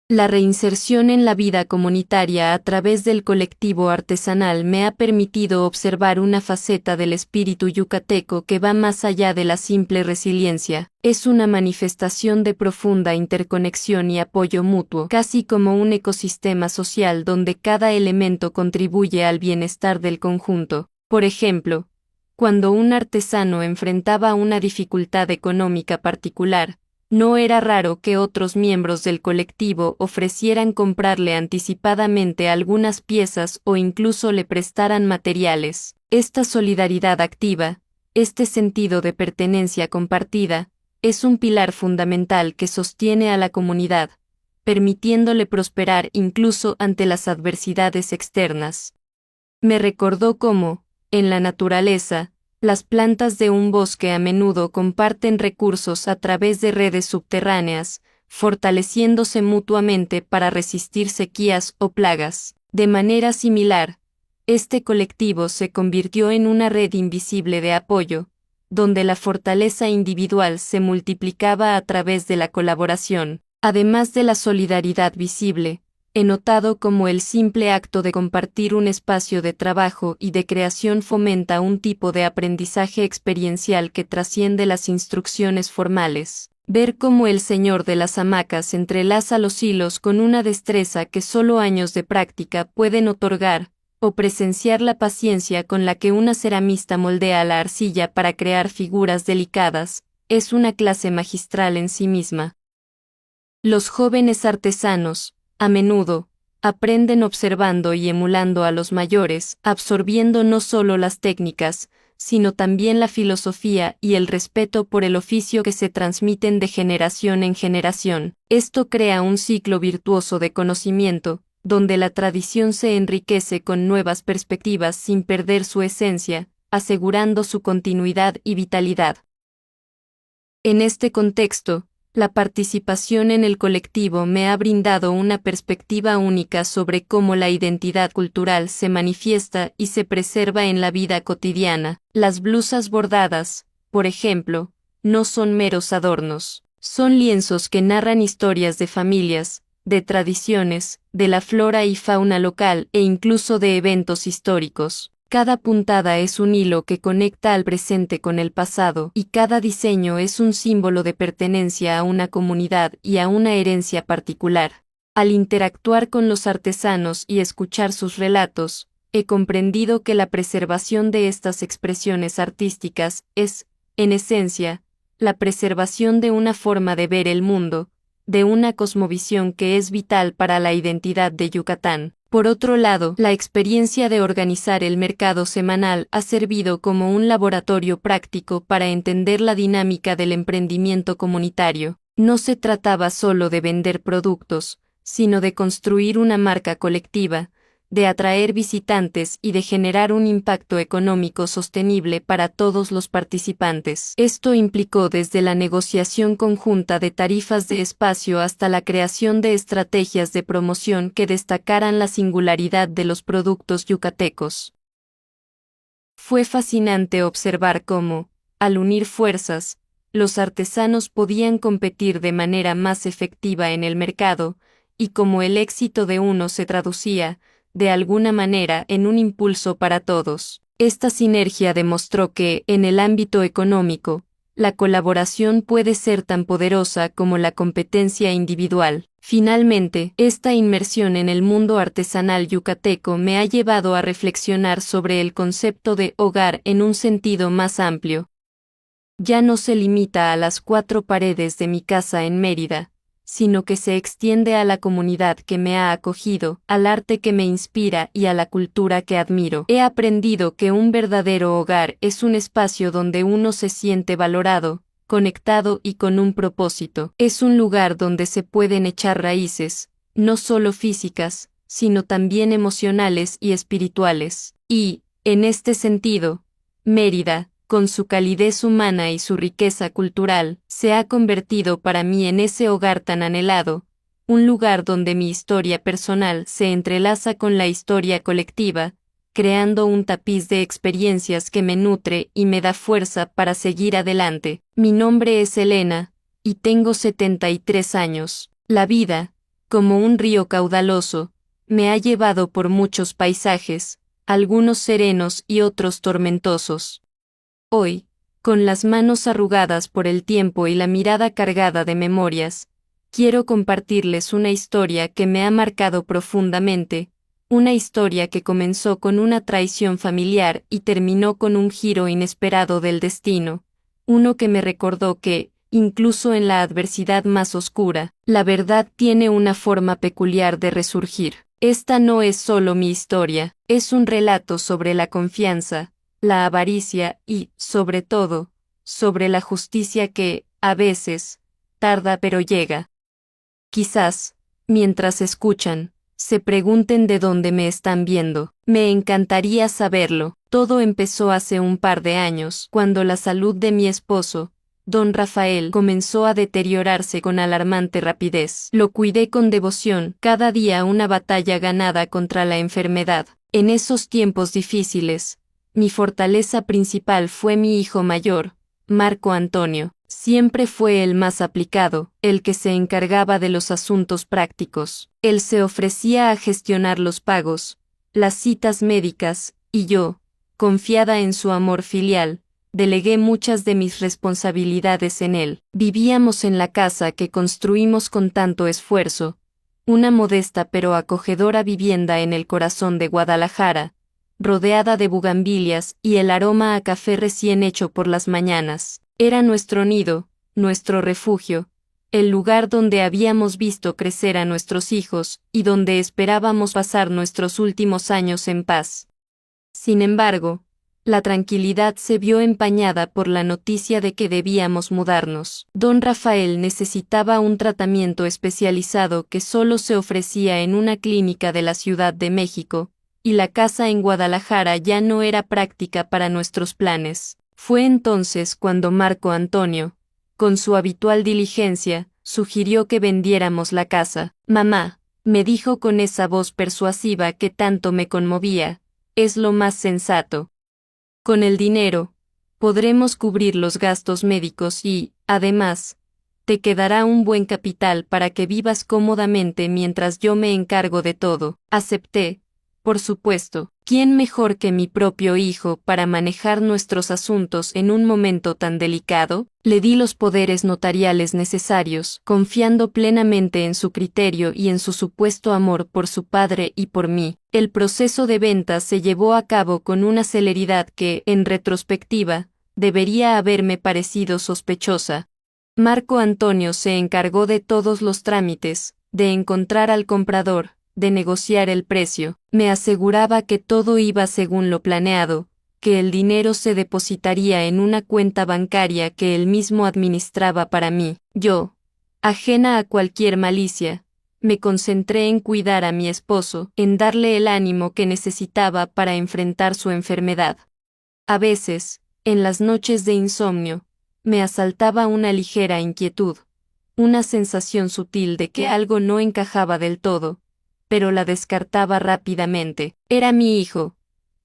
La reinserción en la vida comunitaria a través del colectivo artesanal me ha permitido observar una faceta del espíritu yucateco que va más allá de la simple resiliencia. Es una manifestación de profunda interconexión y apoyo mutuo, casi como un ecosistema social donde cada elemento contribuye al bienestar del conjunto. Por ejemplo, cuando un artesano enfrentaba una dificultad económica particular, no era raro que otros miembros del colectivo ofrecieran comprarle anticipadamente algunas piezas o incluso le prestaran materiales. Esta solidaridad activa, este sentido de pertenencia compartida, es un pilar fundamental que sostiene a la comunidad, permitiéndole prosperar incluso ante las adversidades externas. Me recordó cómo, en la naturaleza, las plantas de un bosque a menudo comparten recursos a través de redes subterráneas, fortaleciéndose mutuamente para resistir sequías o plagas. De manera similar, este colectivo se convirtió en una red invisible de apoyo, donde la fortaleza individual se multiplicaba a través de la colaboración. Además de la solidaridad visible, he notado cómo el simple acto de compartir un espacio de trabajo y de creación fomenta un tipo de aprendizaje experiencial que trasciende las instrucciones formales. Ver cómo el señor de las hamacas entrelaza los hilos con una destreza que solo años de práctica pueden otorgar, o presenciar la paciencia con la que una ceramista moldea la arcilla para crear figuras delicadas, es una clase magistral en sí misma. Los jóvenes artesanos, a menudo, aprenden observando y emulando a los mayores, absorbiendo no solo las técnicas, sino también la filosofía y el respeto por el oficio que se transmiten de generación en generación. Esto crea un ciclo virtuoso de conocimiento, donde la tradición se enriquece con nuevas perspectivas sin perder su esencia, asegurando su continuidad y vitalidad. En este contexto, la participación en el colectivo me ha brindado una perspectiva única sobre cómo la identidad cultural se manifiesta y se preserva en la vida cotidiana. Las blusas bordadas, por ejemplo, no son meros adornos, son lienzos que narran historias de familias, de tradiciones, de la flora y fauna local e incluso de eventos históricos. Cada puntada es un hilo que conecta al presente con el pasado, y cada diseño es un símbolo de pertenencia a una comunidad y a una herencia particular. Al interactuar con los artesanos y escuchar sus relatos, he comprendido que la preservación de estas expresiones artísticas es, en esencia, la preservación de una forma de ver el mundo, de una cosmovisión que es vital para la identidad de Yucatán. Por otro lado, la experiencia de organizar el mercado semanal ha servido como un laboratorio práctico para entender la dinámica del emprendimiento comunitario. No se trataba solo de vender productos, sino de construir una marca colectiva, de atraer visitantes y de generar un impacto económico sostenible para todos los participantes. Esto implicó desde la negociación conjunta de tarifas de espacio hasta la creación de estrategias de promoción que destacaran la singularidad de los productos yucatecos. Fue fascinante observar cómo, al unir fuerzas, los artesanos podían competir de manera más efectiva en el mercado, y cómo el éxito de uno se traducía, de alguna manera, en un impulso para todos. Esta sinergia demostró que, en el ámbito económico, la colaboración puede ser tan poderosa como la competencia individual. Finalmente, esta inmersión en el mundo artesanal yucateco me ha llevado a reflexionar sobre el concepto de hogar en un sentido más amplio. Ya no se limita a las 4 paredes de mi casa en Mérida, sino que se extiende a la comunidad que me ha acogido, al arte que me inspira y a la cultura que admiro. He aprendido que un verdadero hogar es un espacio donde uno se siente valorado, conectado y con un propósito. Es un lugar donde se pueden echar raíces, no solo físicas, sino también emocionales y espirituales. Y, en este sentido, Mérida, con su calidez humana y su riqueza cultural, se ha convertido para mí en ese hogar tan anhelado, un lugar donde mi historia personal se entrelaza con la historia colectiva, creando un tapiz de experiencias que me nutre y me da fuerza para seguir adelante. Mi nombre es Elena, y tengo 73 años. La vida, como un río caudaloso, me ha llevado por muchos paisajes, algunos serenos y otros tormentosos. Hoy, con las manos arrugadas por el tiempo y la mirada cargada de memorias, quiero compartirles una historia que me ha marcado profundamente, una historia que comenzó con una traición familiar y terminó con un giro inesperado del destino, uno que me recordó que, incluso en la adversidad más oscura, la verdad tiene una forma peculiar de resurgir. Esta no es solo mi historia, es un relato sobre la confianza, la avaricia y, sobre todo, sobre la justicia que, a veces, tarda pero llega. Quizás, mientras escuchan, se pregunten de dónde me están viendo. Me encantaría saberlo. Todo empezó hace un par de años, cuando la salud de mi esposo, don Rafael, comenzó a deteriorarse con alarmante rapidez. Lo cuidé con devoción, cada día una batalla ganada contra la enfermedad. En esos tiempos difíciles, mi fortaleza principal fue mi hijo mayor, Marco Antonio. Siempre fue el más aplicado, el que se encargaba de los asuntos prácticos. Él se ofrecía a gestionar los pagos, las citas médicas, y yo, confiada en su amor filial, delegué muchas de mis responsabilidades en él. Vivíamos en la casa que construimos con tanto esfuerzo, una modesta pero acogedora vivienda en el corazón de Guadalajara, rodeada de bugambilias y el aroma a café recién hecho por las mañanas. Era nuestro nido, nuestro refugio, el lugar donde habíamos visto crecer a nuestros hijos y donde esperábamos pasar nuestros últimos años en paz. Sin embargo, la tranquilidad se vio empañada por la noticia de que debíamos mudarnos. Don Rafael necesitaba un tratamiento especializado que solo se ofrecía en una clínica de la Ciudad de México, y la casa en Guadalajara ya no era práctica para nuestros planes. Fue entonces cuando Marco Antonio, con su habitual diligencia, sugirió que vendiéramos la casa. Mamá, me dijo con esa voz persuasiva que tanto me conmovía, es lo más sensato. Con el dinero, podremos cubrir los gastos médicos y, además, te quedará un buen capital para que vivas cómodamente mientras yo me encargo de todo. Acepté, Por supuesto, ¿quién mejor que mi propio hijo para manejar nuestros asuntos en un momento tan delicado? Le di los poderes notariales necesarios, confiando plenamente en su criterio y en su supuesto amor por su padre y por mí. El proceso de venta se llevó a cabo con una celeridad que, en retrospectiva, debería haberme parecido sospechosa. Marco Antonio se encargó de todos los trámites, de encontrar al comprador, de negociar el precio. Me aseguraba que todo iba según lo planeado, que el dinero se depositaría en una cuenta bancaria que él mismo administraba para mí. Yo, ajena a cualquier malicia, me concentré en cuidar a mi esposo, en darle el ánimo que necesitaba para enfrentar su enfermedad. A veces, en las noches de insomnio, me asaltaba una ligera inquietud, una sensación sutil de que algo no encajaba del todo, pero la descartaba rápidamente. Era mi hijo.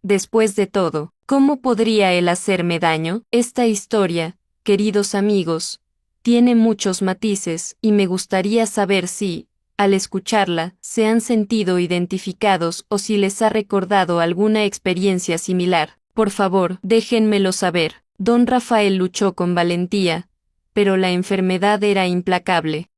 Después de todo, ¿cómo podría él hacerme daño? Esta historia, queridos amigos, tiene muchos matices y me gustaría saber si, al escucharla, se han sentido identificados o si les ha recordado alguna experiencia similar. Por favor, déjenmelo saber. Don Rafael luchó con valentía, pero la enfermedad era implacable.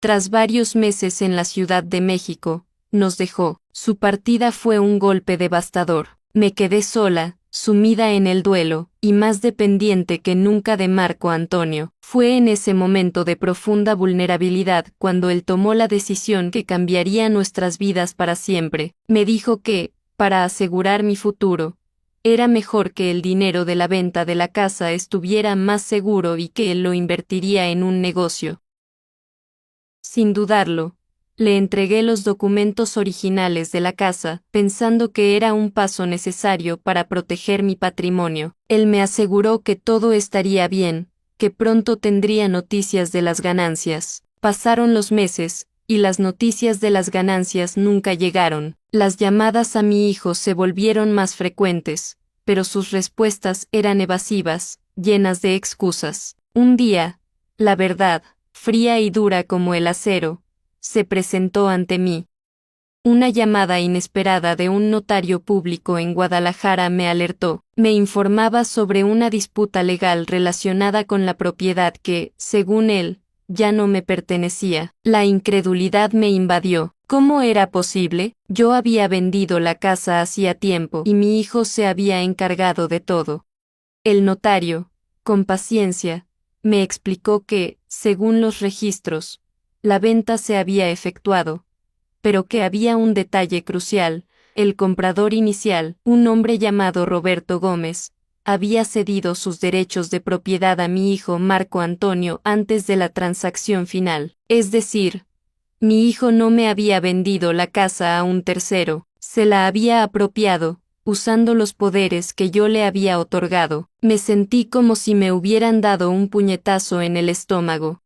Tras varios meses en la Ciudad de México, nos dejó. Su partida fue un golpe devastador. Me quedé sola, sumida en el duelo, y más dependiente que nunca de Marco Antonio. Fue en ese momento de profunda vulnerabilidad cuando él tomó la decisión que cambiaría nuestras vidas para siempre. Me dijo que, para asegurar mi futuro, era mejor que el dinero de la venta de la casa estuviera más seguro y que él lo invertiría en un negocio. Sin dudarlo, le entregué los documentos originales de la casa, pensando que era un paso necesario para proteger mi patrimonio. Él me aseguró que todo estaría bien, que pronto tendría noticias de las ganancias. Pasaron los meses, y las noticias de las ganancias nunca llegaron. Las llamadas a mi hijo se volvieron más frecuentes, pero sus respuestas eran evasivas, llenas de excusas. Un día, la verdad, fría y dura como el acero, se presentó ante mí. Una llamada inesperada de un notario público en Guadalajara me alertó. Me informaba sobre una disputa legal relacionada con la propiedad que, según él, ya no me pertenecía. La incredulidad me invadió. ¿Cómo era posible? Yo había vendido la casa hacía tiempo y mi hijo se había encargado de todo. El notario, con paciencia, me explicó que, según los registros, la venta se había efectuado, pero que había un detalle crucial: el comprador inicial, un hombre llamado Roberto Gómez, había cedido sus derechos de propiedad a mi hijo Marco Antonio antes de la transacción final. Es decir, mi hijo no me había vendido la casa a un tercero, se la había apropiado, usando los poderes que yo le había otorgado. Me sentí como si me hubieran dado un puñetazo en el estómago.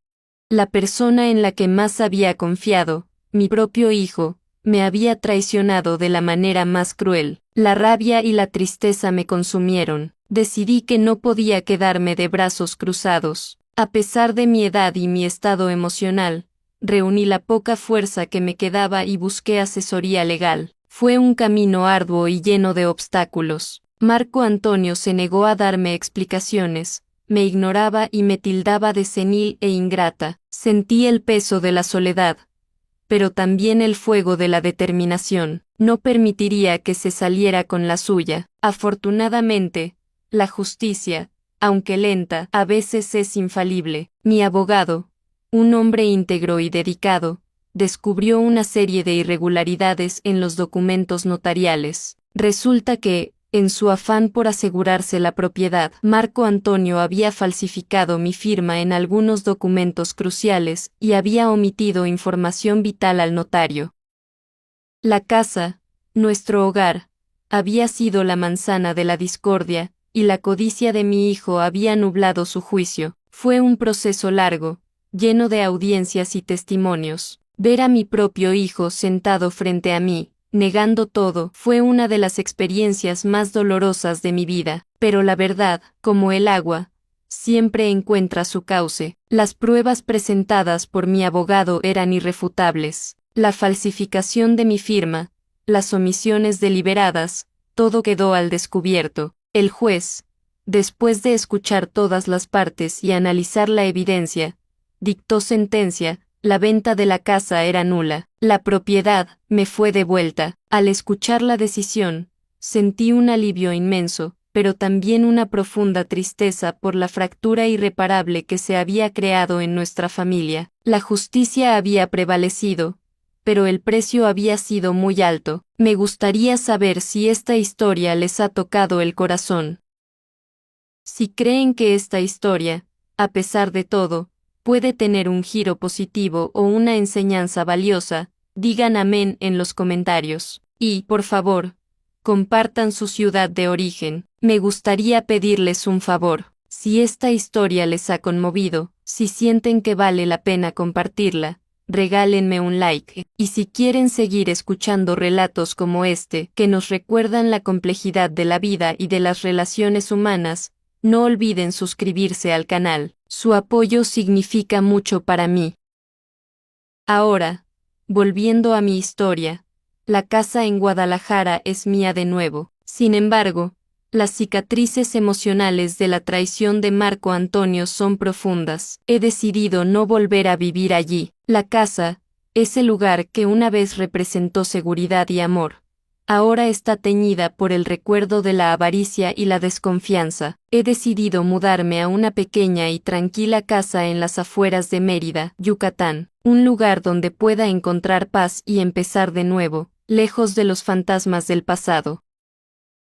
La persona en la que más había confiado, mi propio hijo, me había traicionado de la manera más cruel. La rabia y la tristeza me consumieron. Decidí que no podía quedarme de brazos cruzados. A pesar de mi edad y mi estado emocional, reuní la poca fuerza que me quedaba y busqué asesoría legal. Fue un camino arduo y lleno de obstáculos. Marco Antonio se negó a darme explicaciones, me ignoraba y me tildaba de senil e ingrata. Sentí el peso de la soledad, pero también el fuego de la determinación. No permitiría que se saliera con la suya. Afortunadamente, la justicia, aunque lenta, a veces es infalible. Mi abogado, un hombre íntegro y dedicado, descubrió una serie de irregularidades en los documentos notariales. Resulta que, en su afán por asegurarse la propiedad, Marco Antonio había falsificado mi firma en algunos documentos cruciales y había omitido información vital al notario. La casa, nuestro hogar, había sido la manzana de la discordia, y la codicia de mi hijo había nublado su juicio. Fue un proceso largo, lleno de audiencias y testimonios. Ver a mi propio hijo sentado frente a mí, negando todo, fue una de las experiencias más dolorosas de mi vida. Pero la verdad, como el agua, siempre encuentra su cauce. Las pruebas presentadas por mi abogado eran irrefutables. La falsificación de mi firma, las omisiones deliberadas, todo quedó al descubierto. El juez, después de escuchar todas las partes y analizar la evidencia, dictó sentencia: la venta de la casa era nula. La propiedad me fue devuelta. Al escuchar la decisión, sentí un alivio inmenso, pero también una profunda tristeza por la fractura irreparable que se había creado en nuestra familia. La justicia había prevalecido, pero el precio había sido muy alto. Me gustaría saber si esta historia les ha tocado el corazón. Si creen que esta historia, a pesar de todo, puede tener un giro positivo o una enseñanza valiosa, digan amén en los comentarios. Y, por favor, compartan su ciudad de origen. Me gustaría pedirles un favor. Si esta historia les ha conmovido, si sienten que vale la pena compartirla, regálenme un like. Y si quieren seguir escuchando relatos como este, que nos recuerdan la complejidad de la vida y de las relaciones humanas, no olviden suscribirse al canal. Su apoyo significa mucho para mí. Ahora, volviendo a mi historia, la casa en Guadalajara es mía de nuevo. Sin embargo, las cicatrices emocionales de la traición de Marco Antonio son profundas. He decidido no volver a vivir allí. La casa, ese lugar que una vez representó seguridad y amor, ahora está teñida por el recuerdo de la avaricia y la desconfianza. He decidido mudarme a una pequeña y tranquila casa en las afueras de Mérida, Yucatán, un lugar donde pueda encontrar paz y empezar de nuevo, lejos de los fantasmas del pasado.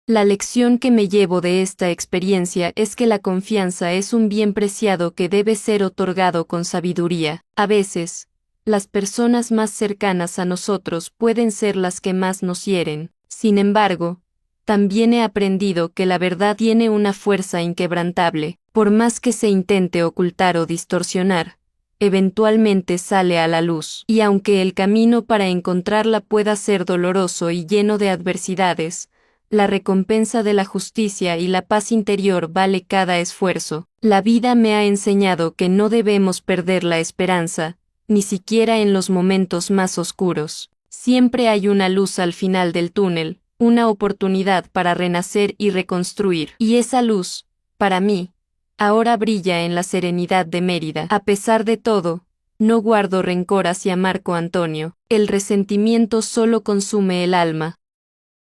La lección que me llevo de esta experiencia es que la confianza es un bien preciado que debe ser otorgado con sabiduría. A veces, las personas más cercanas a nosotros pueden ser las que más nos hieren. Sin embargo, también he aprendido que la verdad tiene una fuerza inquebrantable. Por más que se intente ocultar o distorsionar, eventualmente sale a la luz. Y aunque el camino para encontrarla pueda ser doloroso y lleno de adversidades, la recompensa de la justicia y la paz interior vale cada esfuerzo. La vida me ha enseñado que no debemos perder la esperanza, ni siquiera en los momentos más oscuros. Siempre hay una luz al final del túnel, una oportunidad para renacer y reconstruir. Y esa luz, para mí, ahora brilla en la serenidad de Mérida. A pesar de todo, no guardo rencor hacia Marco Antonio. El resentimiento solo consume el alma.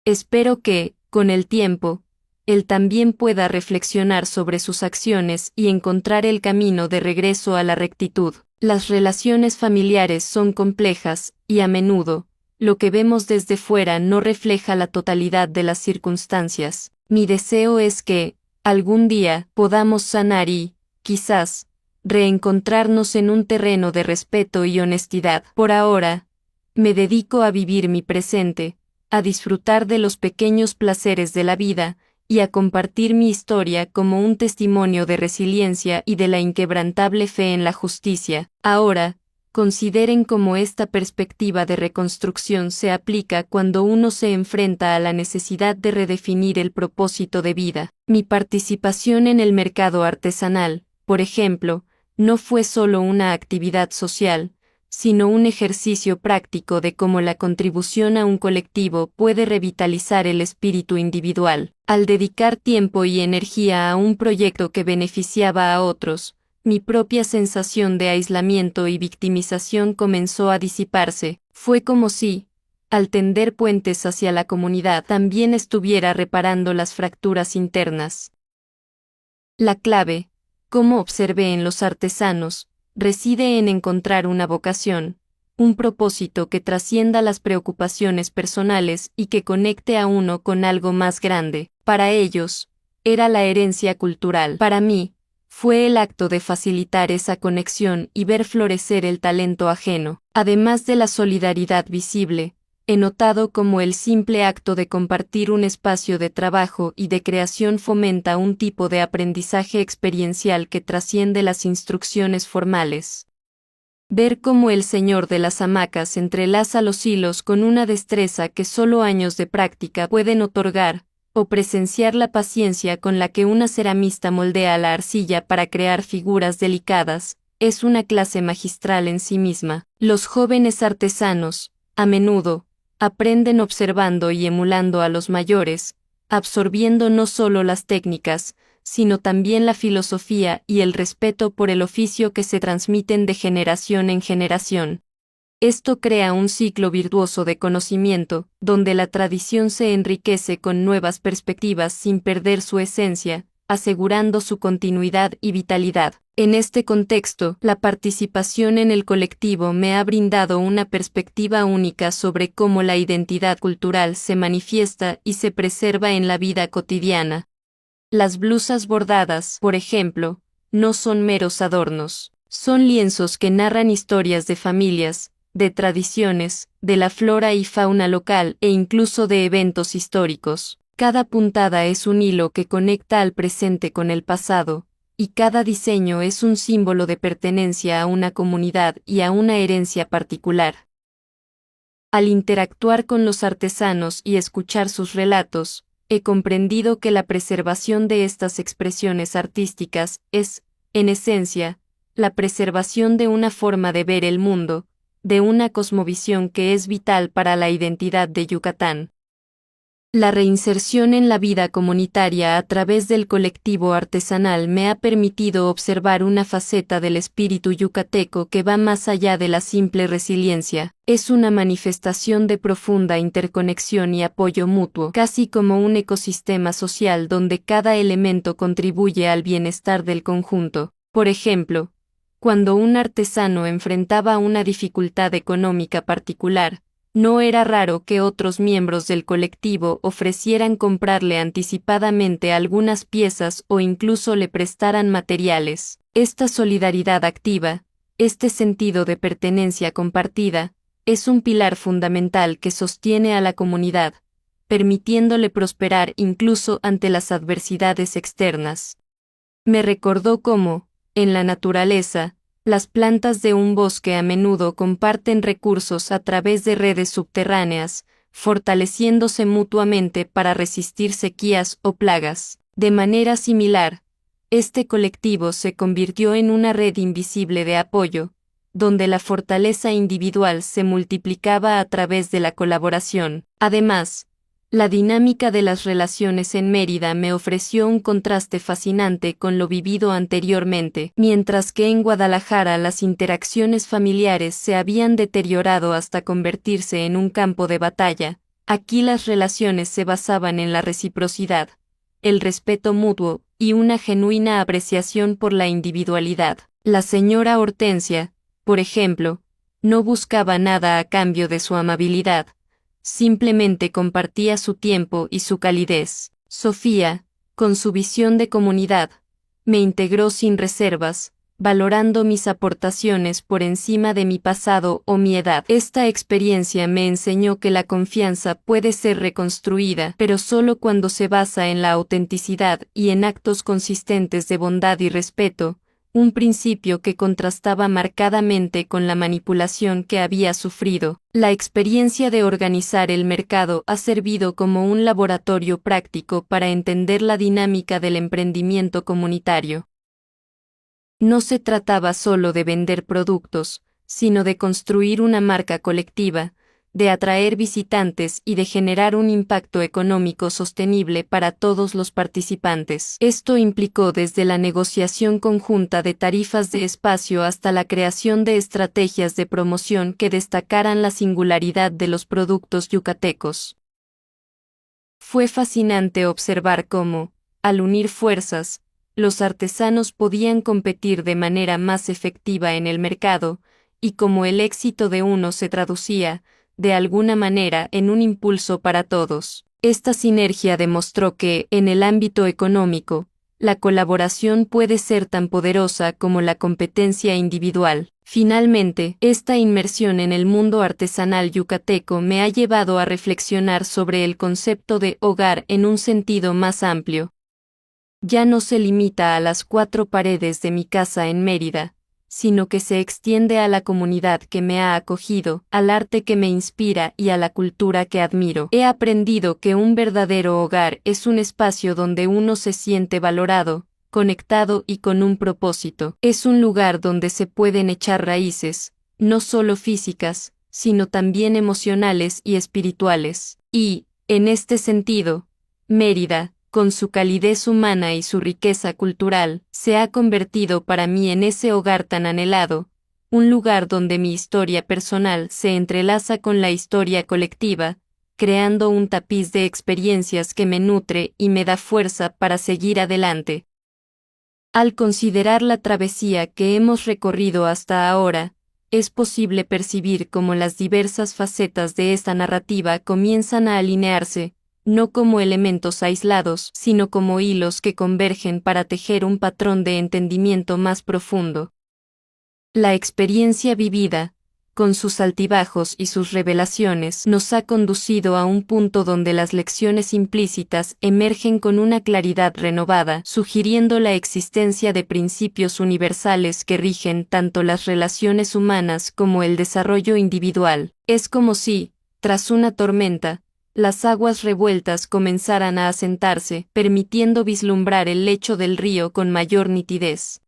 Espero que, con el tiempo, él también pueda reflexionar sobre sus acciones y encontrar el camino de regreso a la rectitud. Las relaciones familiares son complejas, y a menudo, lo que vemos desde fuera no refleja la totalidad de las circunstancias. Mi deseo es que, algún día, podamos sanar y, quizás, reencontrarnos en un terreno de respeto y honestidad. Por ahora, me dedico a vivir mi presente, a disfrutar de los pequeños placeres de la vida, y a compartir mi historia como un testimonio de resiliencia y de la inquebrantable fe en la justicia. Ahora, consideren cómo esta perspectiva de reconstrucción se aplica cuando uno se enfrenta a la necesidad de redefinir el propósito de vida. Mi participación en el mercado artesanal, por ejemplo, no fue solo una actividad social, sino un ejercicio práctico de cómo la contribución a un colectivo puede revitalizar el espíritu individual. Al dedicar tiempo y energía a un proyecto que beneficiaba a otros, mi propia sensación de aislamiento y victimización comenzó a disiparse. Fue como si, al tender puentes hacia la comunidad, también estuviera reparando las fracturas internas. La clave, como observé en los artesanos, reside en encontrar una vocación, un propósito que trascienda las preocupaciones personales y que conecte a uno con algo más grande. Para ellos, era la herencia cultural. Para mí, fue el acto de facilitar esa conexión y ver florecer el talento ajeno. Además de la solidaridad visible, he notado cómo el simple acto de compartir un espacio de trabajo y de creación fomenta un tipo de aprendizaje experiencial que trasciende las instrucciones formales. Ver cómo el señor de las hamacas entrelaza los hilos con una destreza que solo años de práctica pueden otorgar, o presenciar la paciencia con la que una ceramista moldea la arcilla para crear figuras delicadas, es una clase magistral en sí misma. Los jóvenes artesanos, a menudo, aprenden observando y emulando a los mayores, absorbiendo no solo las técnicas, sino también la filosofía y el respeto por el oficio que se transmiten de generación en generación. Esto crea un ciclo virtuoso de conocimiento, donde la tradición se enriquece con nuevas perspectivas sin perder su esencia, asegurando su continuidad y vitalidad. En este contexto, la participación en el colectivo me ha brindado una perspectiva única sobre cómo la identidad cultural se manifiesta y se preserva en la vida cotidiana. Las blusas bordadas, por ejemplo, no son meros adornos, son lienzos que narran historias de familias, de tradiciones, de la flora y fauna local e incluso de eventos históricos. Cada puntada es un hilo que conecta al presente con el pasado, y cada diseño es un símbolo de pertenencia a una comunidad y a una herencia particular. Al interactuar con los artesanos y escuchar sus relatos, he comprendido que la preservación de estas expresiones artísticas es, en esencia, la preservación de una forma de ver el mundo, de una cosmovisión que es vital para la identidad de Yucatán. La reinserción en la vida comunitaria a través del colectivo artesanal me ha permitido observar una faceta del espíritu yucateco que va más allá de la simple resiliencia. Es una manifestación de profunda interconexión y apoyo mutuo, casi como un ecosistema social donde cada elemento contribuye al bienestar del conjunto. Por ejemplo, cuando un artesano enfrentaba una dificultad económica particular, no era raro que otros miembros del colectivo ofrecieran comprarle anticipadamente algunas piezas o incluso le prestaran materiales. Esta solidaridad activa, este sentido de pertenencia compartida, es un pilar fundamental que sostiene a la comunidad, permitiéndole prosperar incluso ante las adversidades externas. Me recordó cómo, en la naturaleza, las plantas de un bosque a menudo comparten recursos a través de redes subterráneas, fortaleciéndose mutuamente para resistir sequías o plagas. De manera similar, este colectivo se convirtió en una red invisible de apoyo, donde la fortaleza individual se multiplicaba a través de la colaboración. Además, la dinámica de las relaciones en Mérida me ofreció un contraste fascinante con lo vivido anteriormente, mientras que en Guadalajara las interacciones familiares se habían deteriorado hasta convertirse en un campo de batalla. Aquí las relaciones se basaban en la reciprocidad, el respeto mutuo y una genuina apreciación por la individualidad. La señora Hortensia, por ejemplo, no buscaba nada a cambio de su amabilidad. Simplemente compartía su tiempo y su calidez. Sofía, con su visión de comunidad, me integró sin reservas, valorando mis aportaciones por encima de mi pasado o mi edad. Esta experiencia me enseñó que la confianza puede ser reconstruida, pero solo cuando se basa en la autenticidad y en actos consistentes de bondad y respeto, un principio que contrastaba marcadamente con la manipulación que había sufrido. La experiencia de organizar el mercado ha servido como un laboratorio práctico para entender la dinámica del emprendimiento comunitario. No se trataba solo de vender productos, sino de construir una marca colectiva, de atraer visitantes y de generar un impacto económico sostenible para todos los participantes. Esto implicó desde la negociación conjunta de tarifas de espacio hasta la creación de estrategias de promoción que destacaran la singularidad de los productos yucatecos. Fue fascinante observar cómo, al unir fuerzas, los artesanos podían competir de manera más efectiva en el mercado, y cómo el éxito de uno se traducía, de alguna manera, en un impulso para todos. Esta sinergia demostró que, en el ámbito económico, la colaboración puede ser tan poderosa como la competencia individual. Finalmente, esta inmersión en el mundo artesanal yucateco me ha llevado a reflexionar sobre el concepto de hogar en un sentido más amplio. Ya no se limita a las 4 paredes de mi casa en Mérida, sino que se extiende a la comunidad que me ha acogido, al arte que me inspira y a la cultura que admiro. He aprendido que un verdadero hogar es un espacio donde uno se siente valorado, conectado y con un propósito. Es un lugar donde se pueden echar raíces, no solo físicas, sino también emocionales y espirituales. Y, en este sentido, Mérida, con su calidez humana y su riqueza cultural, se ha convertido para mí en ese hogar tan anhelado, un lugar donde mi historia personal se entrelaza con la historia colectiva, creando un tapiz de experiencias que me nutre y me da fuerza para seguir adelante. Al considerar la travesía que hemos recorrido hasta ahora, es posible percibir cómo las diversas facetas de esta narrativa comienzan a alinearse, no como elementos aislados, sino como hilos que convergen para tejer un patrón de entendimiento más profundo. La experiencia vivida, con sus altibajos y sus revelaciones, nos ha conducido a un punto donde las lecciones implícitas emergen con una claridad renovada, sugiriendo la existencia de principios universales que rigen tanto las relaciones humanas como el desarrollo individual. Es como si, tras una tormenta, las aguas revueltas comenzaran a asentarse, permitiendo vislumbrar el lecho del río con mayor nitidez.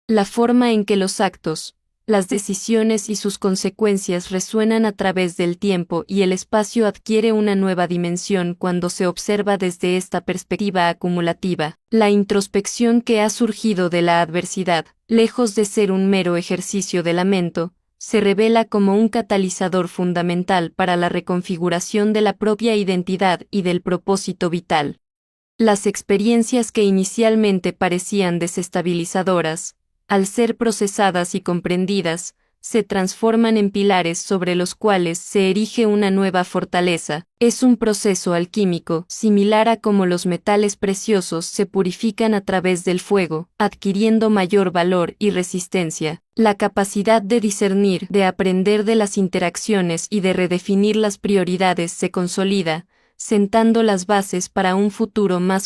La forma en que los actos, las decisiones y sus consecuencias resuenan a través del tiempo y el espacio adquiere una nueva dimensión cuando se observa desde esta perspectiva acumulativa. La introspección que ha surgido de la adversidad, lejos de ser un mero ejercicio de lamento, se revela como un catalizador fundamental para la reconfiguración de la propia identidad y del propósito vital. Las experiencias que inicialmente parecían desestabilizadoras, al ser procesadas y comprendidas, se transforman en pilares sobre los cuales se erige una nueva fortaleza. Es un proceso alquímico, similar a cómo los metales preciosos se purifican a través del fuego, adquiriendo mayor valor y resistencia. La capacidad de discernir, de aprender de las interacciones y de redefinir las prioridades se consolida, sentando las bases para un futuro más